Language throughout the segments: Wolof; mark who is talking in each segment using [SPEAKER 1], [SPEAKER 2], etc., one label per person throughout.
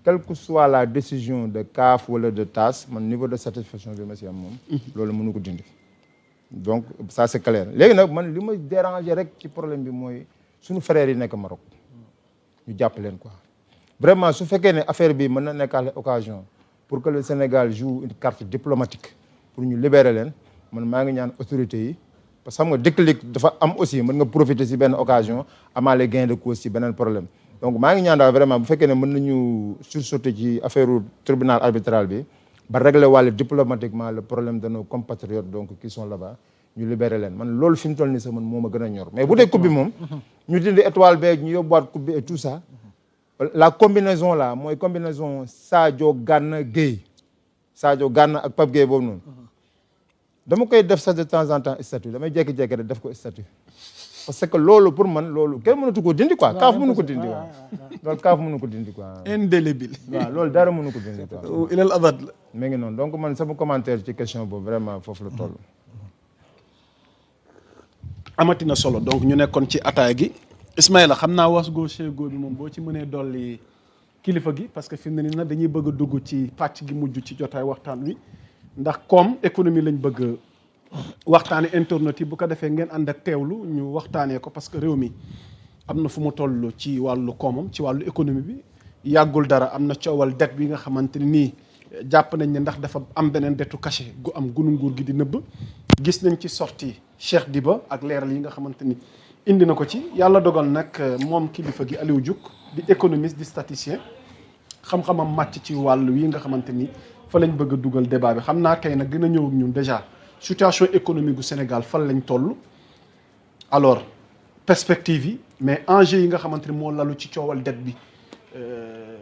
[SPEAKER 1] quelle que soit la décision de CAF wala de TAS man niveau de satisfaction bi ma si am moom. loolu mënu ko dindi. donc ça c'est clair léegi nag man li ma déranger rek ci problème bi mooy suñu frères yi nekk Maroc ñu jàpp leen quoi. vraiment su fekkee ne affaire bi mën na nekkaale occasion pour que le Sénégal joue une carte diplomatique pour ñu libérer leen man maa ngi ñaan autorités yi parce que xam nga déclic dafa am aussi mën nga profiter si benn occasion amaale gain de cause ci beneen problème. donc maa ngi ñaan daal vraiment bu fekkee ne mën nañu sursauter ci affaire tribunal arbitral bi ba régler wàlle diplomatiquement le problème de nos compatriotes donc qui sont là-bas ñu libérer leen man loolu fi mu toll nii sax man moo ma gën a ñor mais bu dee coupe bi moom ñu dindi étoile beeg ñu yóbbuwaat coupe bi et tout ça la combinaison là mooy combinaison Sadio Gana Gueye Sadio Gana ak Pape Gueye boobu noonu dama koy def sax de temps en temps statut damay jékki-jékki rek def ko statut parce que loolu pour man loolu kenn mënatu ko dindi quoi kaaf mënu ko dindi waaw loolu kaaf mënu ko dindi quoi
[SPEAKER 2] indélébile
[SPEAKER 1] waaw loolu dara mënu ko dindi quoi
[SPEAKER 2] ilal abad la
[SPEAKER 1] mi ngi noonu donc man sama commentaire ci question boobu vraiment foofu la toll
[SPEAKER 2] amatina solo donc ñu nekkoon ci ataaya gi Ismaïla xam naa was goo chego bi moom boo ci mënee dolli kilifa gi parce que fi mu ne nii nag dañuy bëgg a dugg ci pàcc gi mujj ci jotaay waxtaan wi ndax comme économie lañ bëgg waxtaane internet yi bu ko defee ngeen ànd ak teewlu ñu waxtaanee ko parce que réew mi am na fu mu toll ci wàllu koomam ci wàllu économie bi yàggul dara am na coowal dette bi nga xamante ni nii jàpp nañ ne ndax dafa am beneen dettu caché gu am gunu nguur gi di nëbb gis nañ ci sortie Cheikh Diba ak leeral yi nga xamante ni indi na ko ci yàlla dogal nag moom kilifa gi Aliou Diouk di économiste di statisticien xam-xamam màcc ci wàllu yi nga xamante ni fa lañ bëgg a dugal débat bi xam naa tey nag dina ñëw ak ñun déjà situation économique gu Sénégal fan lañ toll alors perspective yi mais enjeu yi nga xamante ni moo lalu ci coowal dette bi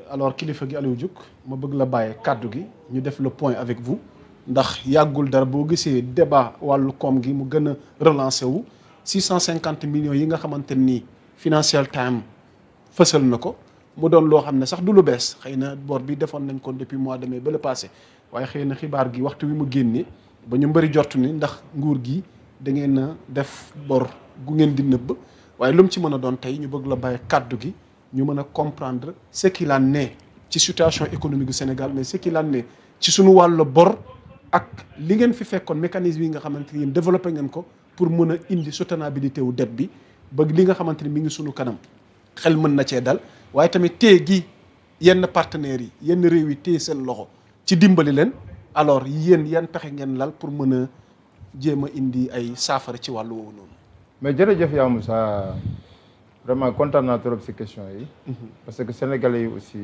[SPEAKER 2] alors kilifa gi Aliou Diouk ma bëgg la bàyyee kàddu gi ñu def le point avec vous ndax yàggul dara boo gisee débat wàllu koom gi mu gën a relancé wu 650 millions yi nga xamante ni Financial Times fësal na ko mu doon loo xam ne sax du lu bees xëy na bor bi defoon nañ ko depuis mois de mai ba le passé waaye xëy na xibaar gi waxtu wi mu génnee ba ñu mbëri jortu ni ndax nguur gi da ngeen a def bor gu ngeen di nëbb waaye lu mu ci mën a doon tey ñu bëgg la bàyyi kàddu gi ñu mën a comprendre ce qu'il en est ci situation économique du Sénégal mais ce qu'il en est ci suñu wàllu bor ak li ngeen fi fekkoon mécanisme yi nga xamante ni yéen développé ngeen ko pour mën a indi soutenabilité wu dette bi ba li nga xamante ni mi ngi sunu kanam xel mën na cee dal waaye tamit téye gi yenn partenaires yi yenn réew yi téye seen loxo ci dimbali leen alors yéen yan pexe ngeen lal pour mën a jéem a indi ay saafara ci wàllu woowu noonu.
[SPEAKER 1] mais jërëjëf yaa Moussa vraiment kontaan naa trop ci question yi. parce que sénégalais yi aussi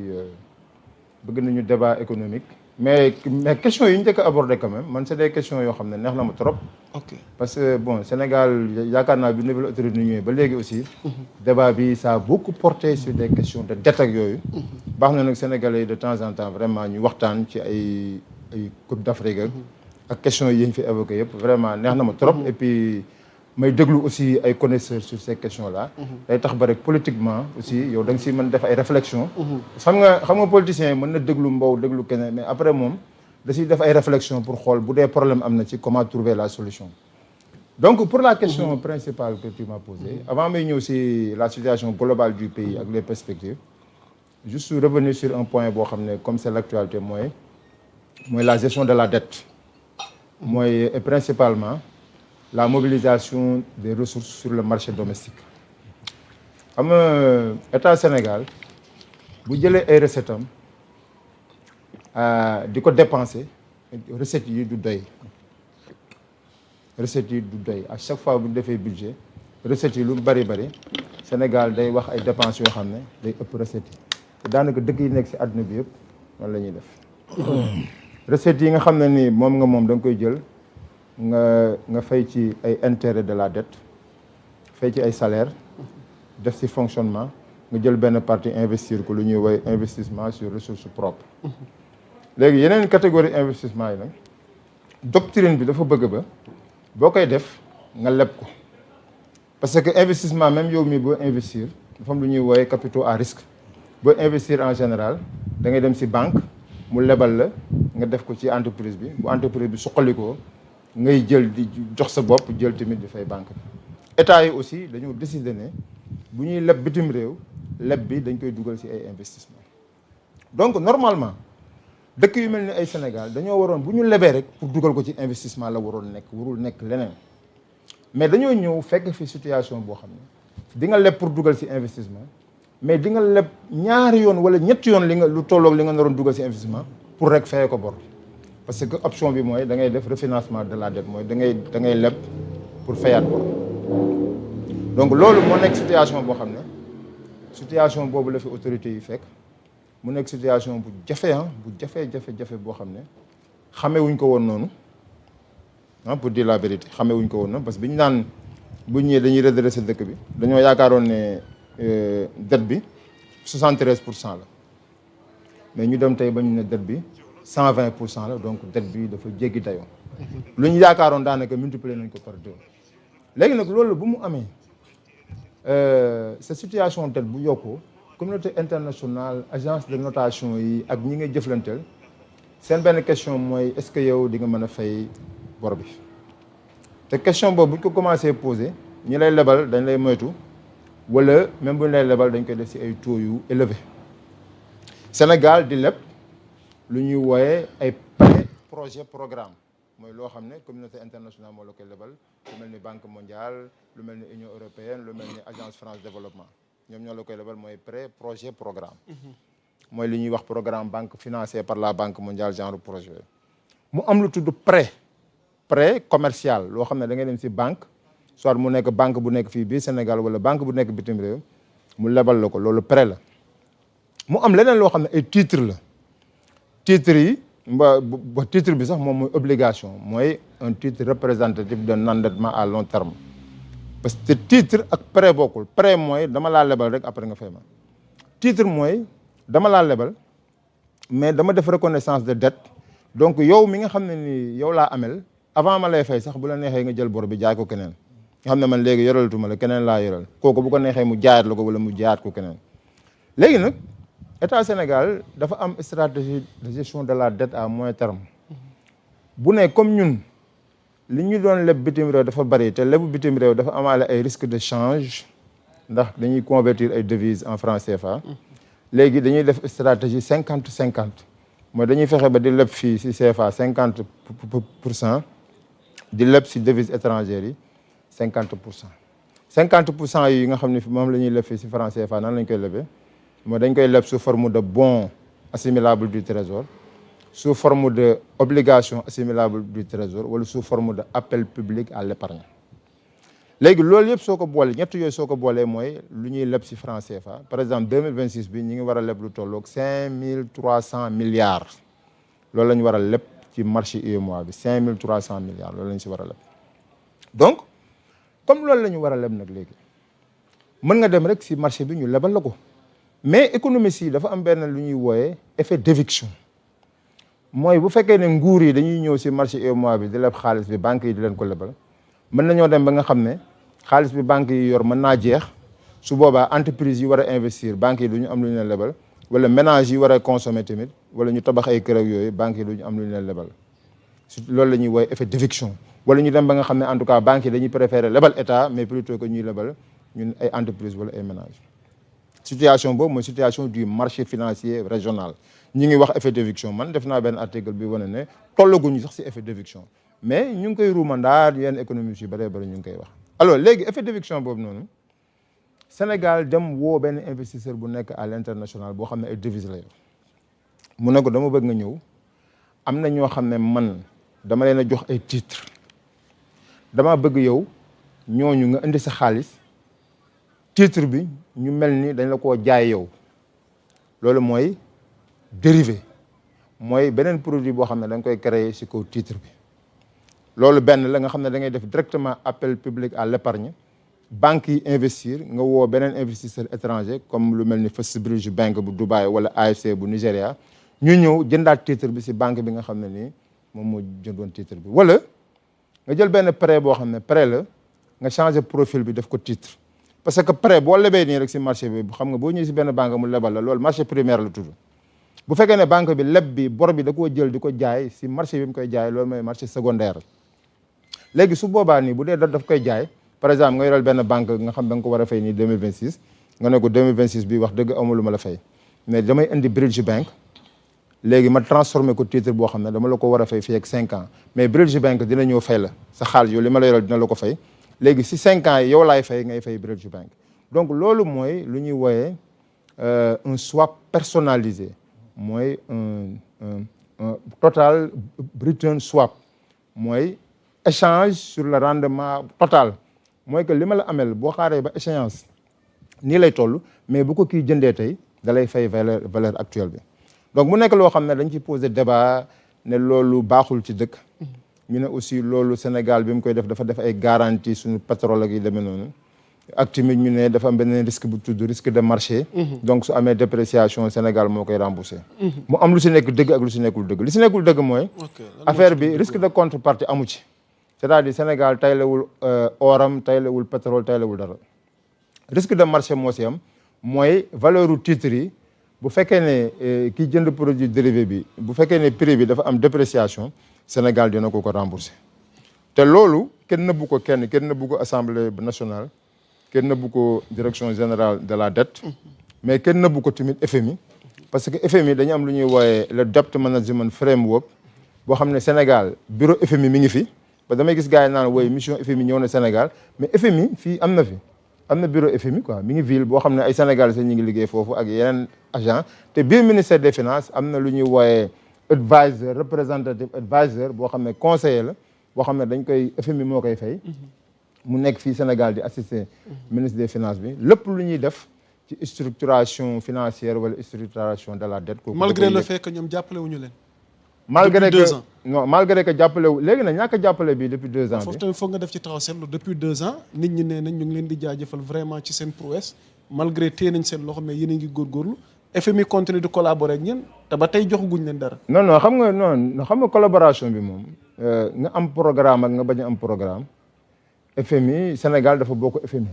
[SPEAKER 1] bëgg nañu débat économique. mais question yi ñu njëkk a abordé quand même man c'est des questions yoo xam ne neex na ma trop.
[SPEAKER 2] ok
[SPEAKER 1] parce que bon Sénégal yaakaar naa bi nouvelle autorité ñëwee ba léegi aussi. débat bi ça a beaucoup porté sur des questions de dette ak yooyu. baax na nag sénégalais yi de temps en temps vraiment ñu waxtaan ci ay Coupe d'Afrique ak questions yi ñu fi évoqué yëpp vraiment neex na ma trop et puis. may déglu aussi ay connaisseurs sur ces questions là. day tax ba rek politiquement aussi yow da nga si mën def ay réflexions. xam nga politiciens yi mën na déglu Mbow déglu keneen mais après moom da siy def ay réflexions pour xool bu dee problème am na ci comment trouver la solution. donc pour la question principale que tu m'as posée avant may ñëw si la situation globale du pays ak les perspectives juste revenir sur un point boo xam ne comme c'est l'actualité mooy la gestion de la dette. mooy et principalement. la mobilisation des ressources sur le marché domestique xam nga état Sénégal bu jëlee ay recettes am di ko dépenser recettes yi du doy à chaque fois bu ñu defee budget recettes yi lu bari Sénégal day wax ay dépenses yoo xam ne day ëpp recettes yi te daanaka dëkk yi nekk ci àdduna bi yëpp noonu la ñuy def recettes yi nga xam ne ni moom da nga koy jël nga fay ci ay intérêts de la dette fay ci ay salaires def ci fonctionnement nga jël benn partie investir ko lu ñuy woy investissement sur ressources propres léegi yeneen catégorie investissement yi nag doctrine bi dafa bëgg ba boo koy def nga leb ko parce que investissement même yow mi boo investir dafa am lu ñuy woy capitaux à risque boo investir en général da ngay dem ci banque mu lebal la nga def ko ci entreprise bi bu entreprise bi suqalikoo ngay jël di jox sa bopp jël tamit di fay banque bi état yi aussi dañoo décider ne bu ñuy leb bitim réew leb bi dañ koy dugal ci ay investissement donc normalement dëkk yu mel ni ay Sénégal dañoo waroon bu ñu lebee rek pour dugal ko ci investissement la waroon nekk warul nekk leneen mais dañoo ñëw fekk fi situation boo xam ne di nga leb pour dugal ci investissement mais di nga leb ñaari yoon wala ñetti yoon li nga lu tolloog li nga naroon dugal ci investissement pour rek fayee ko bor parce que option bi mooy da ngay def refinancement de la dette mooy da ngay leb pour fayaat bor donc loolu moo nekk situation boo xam ne situation boobu la fi autorités yi fekk mu nekk situation bu jafe bu jafe boo xam ne xamewuñ ko woon noonu pour dire la vérité xamewuñ ko woon noonu parce que bi ñu naan bu ñëwee dañuy redresser dëkk bi dañoo yaakaaroon ne dette bi 73% la mais ñu dem tey ba ñu ne dette bi 120% la donc dette bi dafa jéggi dayoo lu ñu yaakaaroon daanaka multiplier nañ ko par 2 léegi nag loolu bu mu amee cette situation dette bu yokkoo communauté internationale agence de notation yi ak ñi ngay jëflanteel seen benn question mooy est-ce que yow di nga mën a fay bor bi te question boobu bu ñu ko commencé poser ñi lay lebal dañ lay moytu wala même bu ñu lay lebal dañ koy def ci ay taux yu élevé Sénégal di leb lu ñuy wooyee ay prêt projet programme mooy loo xam ne communauté internationale moo la koy lebal lu mel ni banque mondiale lu mel ni union européenne lu mel ni agence France développement ñoom ñoo la koy lebal mooy prêt projet programme mooy li ñuy wax programme banque financé par la banque mondiale genre projet mu am lu tudd prêt commercial loo xam ne da ngay dem ci banque soit mu nekk banque bu nekk fii biir Sénégal wala banque bu nekk bitim réew mu lebal la ko loolu prêt la mu am leneen loo xam ne ay titre la titre yi ba titre bi sax moom mooy obligation mooy un titre représentatif d'un endettement à long terme parce que titre ak prêt bokkul prêt mooy dama laa lebal rek après nga fay ma titre mooy dama laa lebal mais dama def reconnaissance de dette donc yow mi nga xam ne ni yow laa amel avant ma lay fay sax bu la neexee nga jël bor bi jaay ko keneen nga xam ne man léegi yoralatuma la keneen laa yoral kooku bu ko neexee mu jaayaat la ko wala mu jaayaat ko keneen léegi nag État Sénégal dafa am stratégie de gestion de la dette à moyen terme bu ne comme ñun li ñu doon leb bitim réew dafa bari te lebu bitim réew dafa amaale ay risque de change ndax dañuy convertir ay devises en francs CFA léegi dañuy def stratégie 50-50 mooy dañuy fexe ba di leb fii ci CFA 50% di leb ci devises étrangères yi 50% 50% yi nga xam ne moom la ñuy leb fii ci francs CFA nan lañ koy lebee mooy dañ koy leb sous forme de bons assimilables du trésor sous forme de obligation assimilable du trésor wala sous forme de appel public à l'épargne léegi loolu yëpp soo ko boolee ñett yooyu soo ko boolee mooy lu ñuy leb ci franc CFA par exemple 2026 bi ñu ngi war a leb lu tolloog 5300 milliards loolu la ñu war a leb ci marché UEMOA bi 5300 milliards loolu la ñu ci war a leb donc comme loolu la ñu war a leb nag léegi mën nga dem rek ci marché bi ñu lebal la ko mais économie si dafa am benn lu ñuy wooyee effet d'éviction mooy bu fekkee ne nguur yi dañuy ñëw ci marché UEMOA bi di leb xaalis bi banques yi di leen ko lebal mën nañoo dem ba nga xam ne xaalis bi banques yi yor mën naa jeex su boobaa entreprise yi war a investir banques yi du ñu am lu ñu leen lebal wala ménage yi war a consommer tamit wala ñu tabax ay kër ak yooyu banques yi du ñu am lu ñu leen lebal loolu la ñuy wooye effet d'éviction wala ñu dem ba nga xam ne en tout cas banques yi dañuy préférer lebal état mais plutôt que ñuy lebal ñun ay entreprise wala ay ménage situation boobu mooy situation du marché financier régional ñi ngi wax effet d'éviction man def naa benn article bi wane ne tollaguñu sax ci effet d'éviction mais ñu ngi koy ruumandaat yenn économistes yu bëree bëri ñu ngi koy wax alors léegi effet d'éviction boobu noonu Sénégal dem woo benn investisseur bu nekk à l'international boo xam ne ay devises la yor mu ne ko dama bëgg nga ñëw am na ñoo xam ne man dama leen a jox ay titres dama bëgg yow ñooñu nga indi sa xaalis titre bi ñu mel ni dañ la koo jaay yow loolu mooy dérivé mooy beneen produit boo xam ne da nga koy créer ci kaw titre bi loolu benn la nga xam ne da ngay def directement appel public à l'épargne banques yi investir nga woo beneen investisseur étranger comme lu mel ni First Bridge Bank bu Dubaï wala AFC bu Nigéria ñu ñëw jëndaat titre bi ci banque bi nga xam ne nii moom moo jëndoon titre bi wala nga jël benn prêt boo xam ne prêt la nga changer profil bi def ko titre parce que prêt boo lebee nii rek ci marché bi xam nga boo ñëwee ci benn banque mu lebal la loolu marché primaire la tudd bu fekkee ne banque bi leb bi bor bi da koo jël di ko jaay ci marché bi mu koy jaay loolu mooy marché secondaire léegi su boobaa nii bu dee daf koy jaay par exemple nga yoral benn banque nga xam da nga ko war a fay nii 2026 nga ne ko 2026 bi wax dëgg amul lu ma la fay mais damay indi Bridge Bank léegi ma transformé ko titre boo xam ne dama la ko war a fay fii ak 5 ans mais Bridge Bank dina ñëw fay la sa xaalis yow li ma la yoral dina la ko fay léegi si 5 ans yi yow laay fay ngay fay Bridge Bank donc loolu mooy lu ñuy wooyee un swap personnalisé mooy un total return swap mooy échange sur le rendement total mooy que li ma la amel boo xaaree ba échéance nii lay toll mais bu ko kii jëndee tey da lay fay valeur actuelle bi donc mu nekk loo xam ne dañ ci poser débat ne loolu baaxul ci dëkk ñu ne aussi loolu Sénégal bi mu koy def dafa def ay garantie suñu pétrole ak yi demee noonu ak tamit ñu ne dafa am benn risque bu tudd risque de marché donc su amee dépréciation Sénégal moo koy remboursé mu am lu si nekk dëgg ak lu si nekkul dëgg li si nekkul dëgg mooy affaire bi risque de contrepartie amu ci c'est-à-dire Sénégal taylewul oram taylewul pétrole taylewul dara risque de marché moo si am mooy valeur u titre yi bu fekkee ne ki jënd produit dérivé bi bu fekkee ne prix bi dafa am dépréciation Sénégal dina ko rembourser te loolu kenn nëbbu ko kenn nëbbu ko assemblée nationale kenn nëbbu ko direction générale de la dette mais kenn nëbbu ko tamit FMI parce que FMI dañu am lu ñuy wooyee le debt management framework boo xam ne Sénégal bureau FMI mi ngi fi ba damay gis gars yi naan wooy mission FMI ñëw na Sénégal mais FMI fii am na bureau FMI quoi mi ngi ville boo xam ne ay Sénégal sax ñu ngi liggéey foofu ak yeneen agent te biir ministère des finances am na lu ñuy wooyee advisor représentative advisor boo xam ne conseiller la boo xam ne dañ koy FMI moo koy fay mu nekk fii Sénégal di assister ministre des finances bi lépp lu ñuy def ci structuration financière wala structuration de la dette kooku
[SPEAKER 2] malgré le fait que ñoom jàppale wuñu leen
[SPEAKER 1] malgré que jàppale wu léegi nag ñàkk jàppale bi depuis 2 ans
[SPEAKER 2] foofu tamit foog nga def ci taxaw seetlu depuis 2 ans nit ñi nee nañ ñu ngi leen di jaajëfal vraiment ci seen prouesse malgré téye nañ seen loxo mais yéen a ngi góorgóorlu FMI continue de collaborer ak ñeen te ba tey joxaguñ leen dara
[SPEAKER 1] non xam nga collaboration bi moom nga am programme ak nga bañ a am programme FMI Sénégal dafa bokk FMI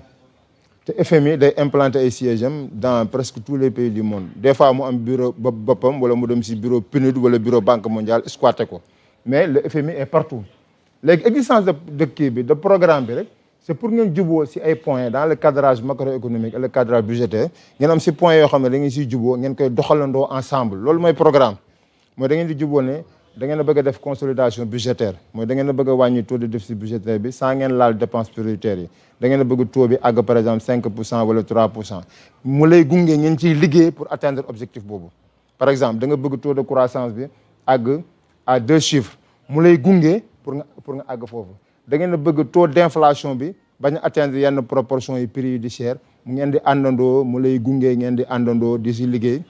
[SPEAKER 1] te FMI day implanter ay sièges am dans presque tous les pays du monde des fois mu am bureau boppam wala mu dem si bureau PNUD wala bureau Banque mondiale squatté ko mais le FMI est partout léegi existence de kii bi de programme bi rek c'est pour ngeen juboo si ay points dans le cadrage macroéconomique et le cadrage budgétaire ngeen am si points yoo xam ne da ngeen siy juboo ngeen koy doxalandoo ensemble loolu mooy programme mooy da ngeen di juboo ne da ngeen a bëgg a def consolidation budgétaire mooy da ngeen a bëgg a wàññi taux de déficit budgétaire bi sans ngeen laal dépenses prioritaires yi da ngeen a bëgg taux bi àgg par exemple 5% wala 3% mu lay gunge ngeen ciy liggéey pour atteindre objectif boobu par exemple da nga bëgg taux de croissance bi àgg à 2 chiffres mu lay gunge pour nga àgg foofu da ngeen a bëgg taux d'inflation bi bañ a atteindre yenn proportions yi prix yi di cher mu ngeen di àndandoo mu lay gunge ngeen di àndandoo di si liggéey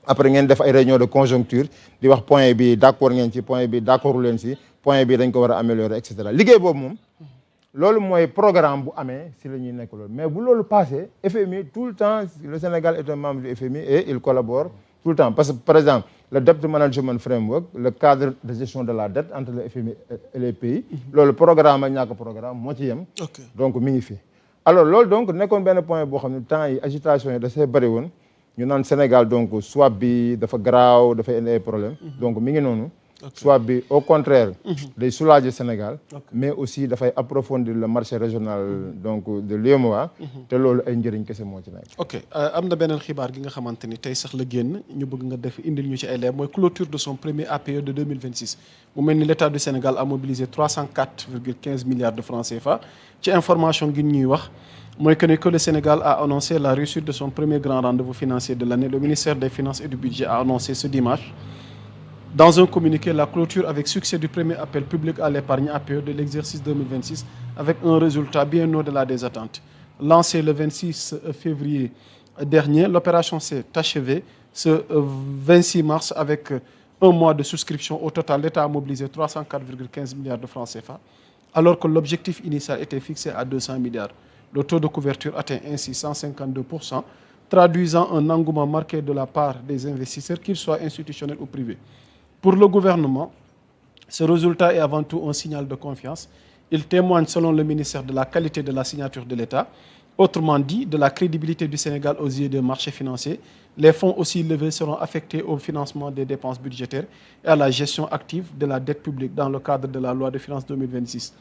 [SPEAKER 1] après ngeen def ay réunion de conjoncture di wax point bi d'accord ngeen ci point bi d'accord leen si point bi dañ ko war a améliorer et cetera liggéey boobu moom loolu mooy programme bu amee si la ñuy nekk loolu mais bu loolu passé FMI tout le temps le Sénégal est un membre du FMI et il collabore tout le temps parce que par exemple le debt management framework le cadre de gestion de la dette entre le FMI et les pays loolu programme ak ñàkk programme moo ci yem donc mi ngi fi alors loolu donc nekkoon benn point boo xam ne temps yi agitation yi da see bëri woon ñu naan Sénégal donc swap bi dafa garaaw dafay indi ay problème donc mi ngi noonu swap bi au contraire day soulager Sénégal mais aussi dafay approfondir le marché régional donc de l'UEMOA te loolu ay njëriñ kese moo ci nekk
[SPEAKER 2] ok am na beneen xibaar gi nga xamante ni tey sax la génn ñu bëgg nga def indil ñu ci ay leer mooy clôture de son premier APE de 2026 mu mel ni l'État du Sénégal a mobilisé 304,15 milliards de francs CFA ci information gi ñuy wax mooy que le Sénégal a annoncé la réussite de son premier grand rendez-vous financier de l'année. Le ministère des Finances et du Budget a annoncé ce dimanche, dans un communiqué, la clôture avec succès du premier appel public à l'épargne APE de l'exercice 2026 avec un résultat bien au-delà des attentes. Lancé le 26 février dernier, l'opération s'est achevée ce 26 mars avec un mois de souscription. Au total, l'État a mobilisé 304,15 milliards de francs CFA, alors que l'objectif initial était fixé à 200 milliards. Le taux de couverture atteint ainsi 152%, traduisant un engouement marqué de la part des investisseurs, qu'ils soient institutionnels ou privés. Pour le gouvernement, ce résultat est avant tout un signal de confiance. Il témoigne, selon le ministère, de la qualité de la signature de l'État, autrement dit, de la crédibilité du Sénégal aux yeux des marchés financiers. Les fonds aussi levés seront affectés au financement des dépenses budgétaires et à la gestion active de la dette publique dans le cadre de la loi de finances 2026.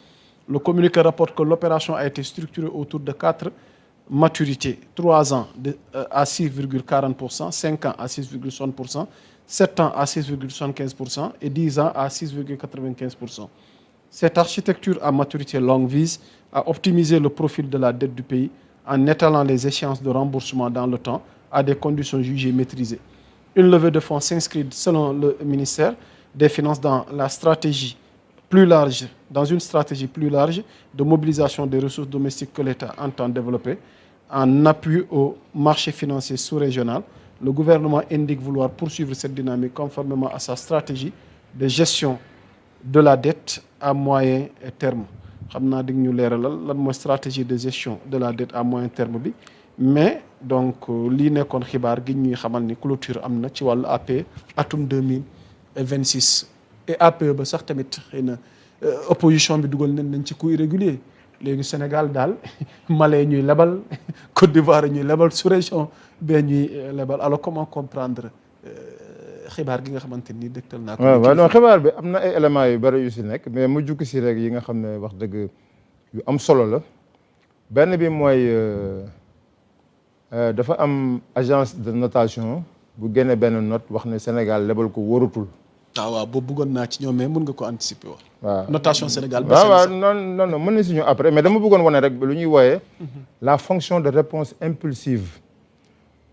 [SPEAKER 2] Le communiqué rapporte que l'opération a été structurée autour de 4 maturités. 3 ans à 6,40%, 5 ans à 6,60%, 7 ans à 6,75% et 10 ans à 6,95%. Cette architecture à maturité longue vise à optimiser le profil de la dette du pays en étalant les échéances de remboursement dans le temps à des conditions jugées maîtrisées. Une levée de fonds s'inscrit selon le ministère des Finances dans une stratégie plus large de mobilisation des ressources domestiques que l'État entend développer en appui au marché financier sous-régional. Le gouvernement indique vouloir poursuivre cette dynamique conformément à sa stratégie de gestion de la dette à moyen terme. xam naa di ñu leeralal lan mooy stratégie de gestion de la dette à moyen terme bi mais donc lii nekkoon xibaar gi ñuy xamal ni clôture am na ci wàllu APE atum 2026 et APE ba sax tamit xëy na opposition bi dugal nañ ci coût irrégulier léegi Sénégal daal Mali ñuy lebal Côte d'Ivoire ñuy lebal sous-région bee ñuy lebal alors comment comprendre xibaar gi nga xamante ni dëgtal naa ko.
[SPEAKER 1] waaw non xibaar bi am na ay éléments yu bëri yu si nekk mais mu jukki si rek yi nga xam ne wax dëgg yu am solo la benn bi mooy dafa am agence de notation bu génne benn note wax ne Sénégal lebal ko wóorutul.
[SPEAKER 2] waaw boobu bëggoon naa ci ñoom mais mën nga ko anticiper wax.
[SPEAKER 1] waaw
[SPEAKER 2] notation Sénégal.
[SPEAKER 1] waaw non mën na si ñu après mais dama bëggoon wane rek lu ñuy wooyee. la fonction de réponse impulsive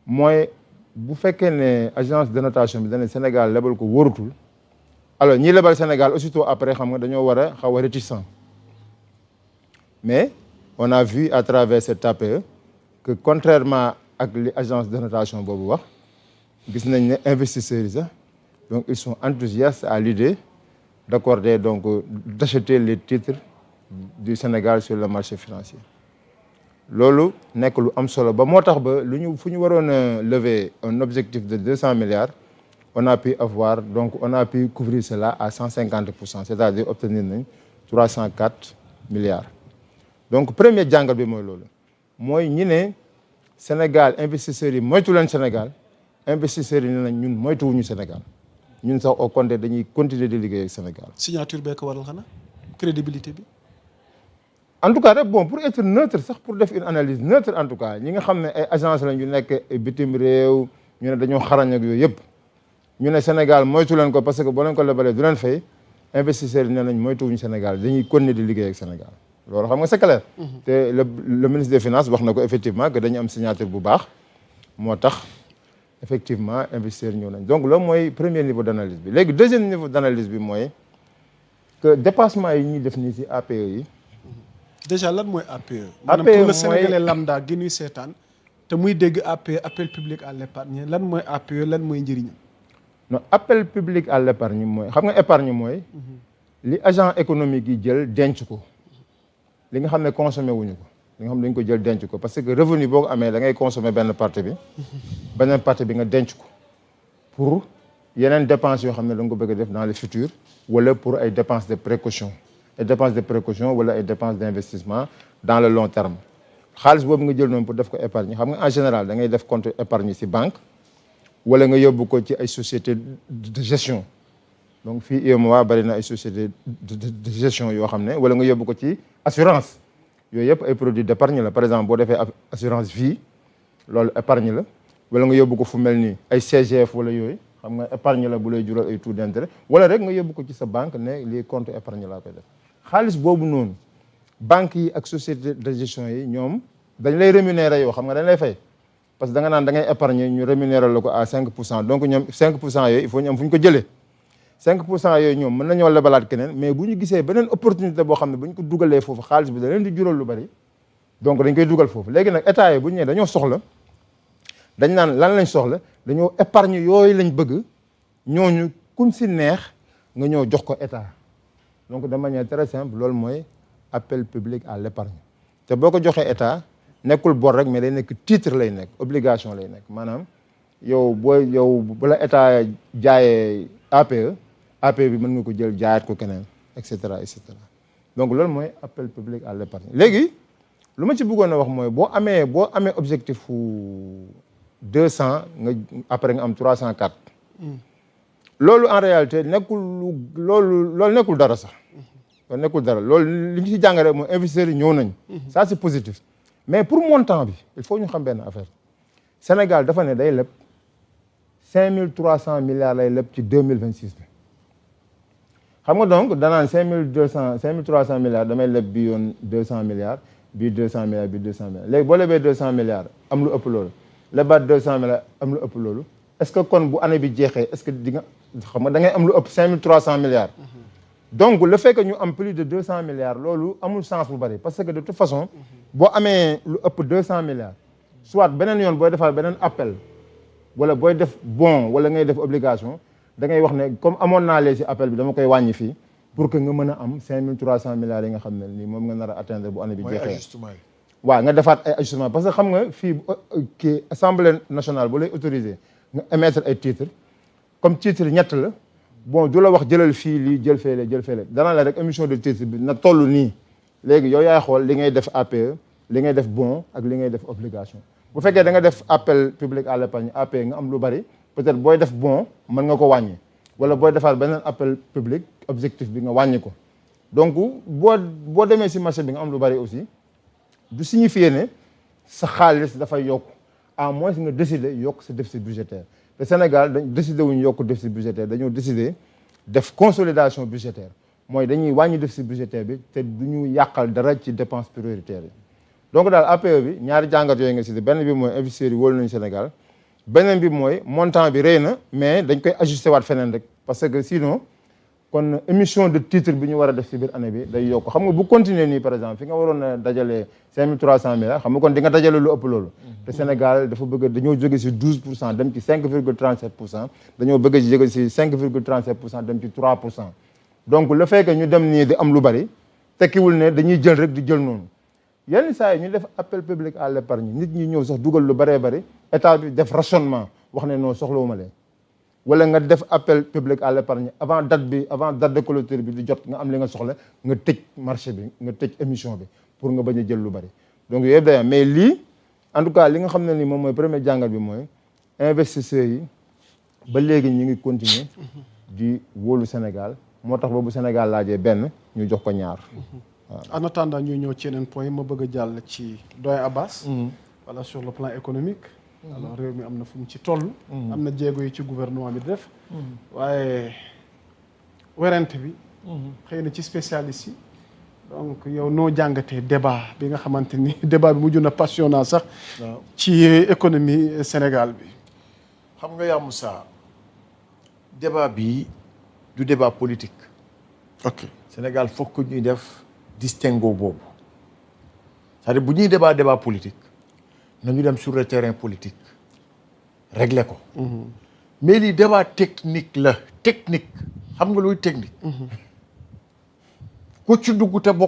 [SPEAKER 1] mooy. bu fekkee ne agence de notation bi dana Sénégal lebal ko wóorutul alors ñi lebal Sénégal aussitôt après xam nga dañoo war a xaw a réticent mais on a vu à travers cette APE que contrairement ak li agence de notation boobu wax gis nañ ne investisseurs yi sax donc ils sont enthousiastes à l'idée d'accorder donc d'acheter les titres du Sénégal sur le marché financier loolu nekk lu am solo ba moo tax ba lu ñu fu ñu waroon a lever un objectif de 200 milliards on a pu couvrir cela à 150%, c'est-à-dire obtenir nañ 304 milliards donc premier jàngat bi mooy loolu mooy ñi ne Sénégal investisseurs yi moytu leen Sénégal investisseurs yi ne nañ ñun moytuwuñu Sénégal ñun sax au contraire dañuy continuer di liggéey ak Sénégal.
[SPEAKER 2] signature bee ko waral xanaa crédibilité bi.
[SPEAKER 1] en tout cas rek bon pour être neutre sax pour def une analyse neutre en tout cas ñi nga xam ne ay agence la ñu nekk bitim réew ñu ne dañoo xarañ ak yooyu yëpp ñu ne Sénégal moytu leen ko parce que boo leen ko lebalee du leen fay investisseurs yi ne nañ moytuwuñu Sénégal dañuy continuer di liggéey ak Sénégal loolu xam nga c'est clair. te le ministre des finances wax na ko effectivement que dañu am signature bu baax moo tax effectivement investisseurs ñëw nañ donc loolu mooy premier niveau d'analyse bi léegi deuxième niveau d'analyse bi mooy que dépassement yi ñuy def nii ci APE yi.
[SPEAKER 2] déjà lan mooy APE. maanaam pour le Sénégalais lambda gi ñuy seetaan te muy dégg APE appel public à l'épargne lan mooy APE lan mooy njëriñam.
[SPEAKER 1] non appel public à l'épargne mooy xam nga épargne mooy. li agent économique yi jël denc ko. li nga xam ne consommé wuñu ko li nga xam ne dañ ko jël denc ko parce que revenu boo ko amee da ngay consommer benn partie bi. beneen partie bi nga denc ko pour yeneen dépenses yoo xam ne da nga ko bëgg a def dans le futur wala pour ay dépenses de précaution. ay dépenses de précaution wala ay dépenses d'investissement dans le long terme xaalis boobu nga jël noonu pour def ko épargne xam nga en général da ngay def compte épargne ci banque wala nga yóbbu ko ci ay sociétés de gestion donc fii UEMOA bari na ay sociétés de gestion yoo xam ne wala nga yóbbu ko ci assurance yooyu yëpp ay produits d'épargne la par exemple boo defee assurance vie loolu épargne la wala nga yóbbu ko fu mel ni ay CGF wala yooyu xam nga épargne la bu lay jural ay taux d'intérêt wala rek nga yóbbu ko ci sa banque ne lii compte épargne laa koy def xaalis boobu noonu banques yi ak société de gestion yi ñoom dañ lay rémunérer yow xam nga dañ lay fay parce que da nga naan da ngay épargner ñu rémunérer la ko à 5% donc ñoom 5% yooyu il faut ñu am fu ñu ko jëlee 5% yooyu ñoom mën nañoo lebalaat keneen mais bu ñu gisee beneen opportunité boo xam ne bu ñu ko dugalee foofu xaalis bi da leen di jural lu bari donc dañ koy dugal foofu léegi nag état yi bu ñu nee dañoo soxla dañ naan lan lañ soxla dañoo épargne yooyu lañ bëgg ñooñu kum si neex nga ñëw jox ko état donc de manière très simple loolu mooy appel public à l'épargne te boo ko joxee état nekkul bor rek mais day nekk titre lay nekk obligation lay nekk maanaam yow bu la état jaayee APE bi mën nga ko jël jaayaat ko keneen et cetera et cetera donc loolu mooy appel public à l'épargne léegi lu ma ci bëggoon a wax mooy boo amee objectif fu 200 nga après nga am 304 loolu en réalité loolu nekkul dara sax loolu nekkul dara loolu li ñu ci jàngale mooy investisseurs yi ñëw nañ ça c'est positif mais pour montant bi il faut ñu xam benn affaire Sénégal dafa ne day leb 5300 milliards lay leb ci 2026 bi xam nga donc danaan 5300 milliards damay leb bi yoon 200 milliards bii 200 milliards bii 200 milliards léegi boo lebee 200 milliards am lu ëpp loolu lebaat 200 milliards am lu ëpp loolu est-ce que kon bu année bi jeexee est-ce que di nga xam nga da ngay am lu ëpp 5300 milliards donc le fait que ñu am plus de 200 milliards loolu amul sens bu bari parce que de toute façon boo amee lu ëpp 200 milliards soit beneen yoon booy defaat beneen appel wala booy def bon wala ngay def obligation da ngay wax ne comme amoon naa lee si appel bi dama koy wàññi fii pour que nga mën a am 5300 milliards yi nga xam ne nii moom nga nar a atteindre bu année bi jeexee waaw nga defaat ay ajustement parce que xam nga fii kii assemblée nationale bu lay autorisé nga émettre ay titres comme titre ñett la bon du la wax jëlal fii lii jël feele dana la rek émission de titre bi na toll nii léegi yow yaay xool li ngay def APE li ngay def bon ak li ngay def obligation bu fekkee da nga def appel public à l'épargne APE nga am lu bari peut-être booy def bon mën nga ko wàññi wala booy defaat beneen appel public objectif bi nga wàññi ko donc boo demee si marché bi nga am lu bari aussi du signifier ne sa xaalis dafay yokk à moins nga décider yokk sa déficit budgétaire te Sénégal dañ décider wuñu yokk déficit budgétaire dañoo décider def consolidation budgétaire mooy dañuy wàññi déficit budgétaire bi te du ñu yàqal dara ci dépenses prioritaires yi donc daal APE bi ñaari jàngat yooyu nga cité benn bi mooy investisseurs yi wóolu nañu Sénégal beneen bi mooy montant bi rëy na mais dañ koy ajusté waat feneen rek parce que sinon kon émission de titre bi ñu war a def ci biir année bi day yokk xam nga bu continuer nii par exemple fi nga waroon a dajalee 5300 milliards xam nga kon di nga dajale lu ëpp loolu te Sénégal dafa bëgg dañoo jóge ci 12% dem ci 5,37% dañoo bëgg ci jóge ci 5,37% dem ci 3% donc le fait que ñu dem nii di am lu bari tekkiwul ne dañuy jël rek di jël noonu yenn saa yi ñu def appel public à l'épargne nit ñi ñëw sax dugal lu baree bari état bi def rationnement wax ne non soxlawuma leen wala nga def appel public à l'épargne avant date de clôture bi di jot nga am li nga soxla nga tëj marché bi nga tëj émission bi pour nga bañ a jël lu bari donc yooyu yëpp day am mais lii en tout cas li nga xam ne ni moom mooy premier jàngat bi mooy investisseurs yi ba léegi ñu ngi continuer di wóolu Sénégal moo tax boobu Sénégal laajee benn ñu jox ko ñaar waaw.
[SPEAKER 2] En attendant ñuy ñëw ci yeneen point ma bëgg a jàll ci Doyen Abass wala sur le plan économique alors réew mi am na fu mu ci toll am na jéego yi ci gouvernement bi def waaye werante bi xëy na ci spécialiste yi donc yow noo jàngatee débat bi nga xamante ni débat bi mujj na passionnant sax ci économie Sénégal bi
[SPEAKER 3] xam nga yaa Moussa débat bi du débat politique
[SPEAKER 2] ok
[SPEAKER 3] Sénégal foog ko ñuy def distinguo boobu c'est-à-dire bu ñuy débat politique nañu dem sur le terrain politique régler ko mais lii débat technique la technique xam nga luy technique ku ci dugg te bokk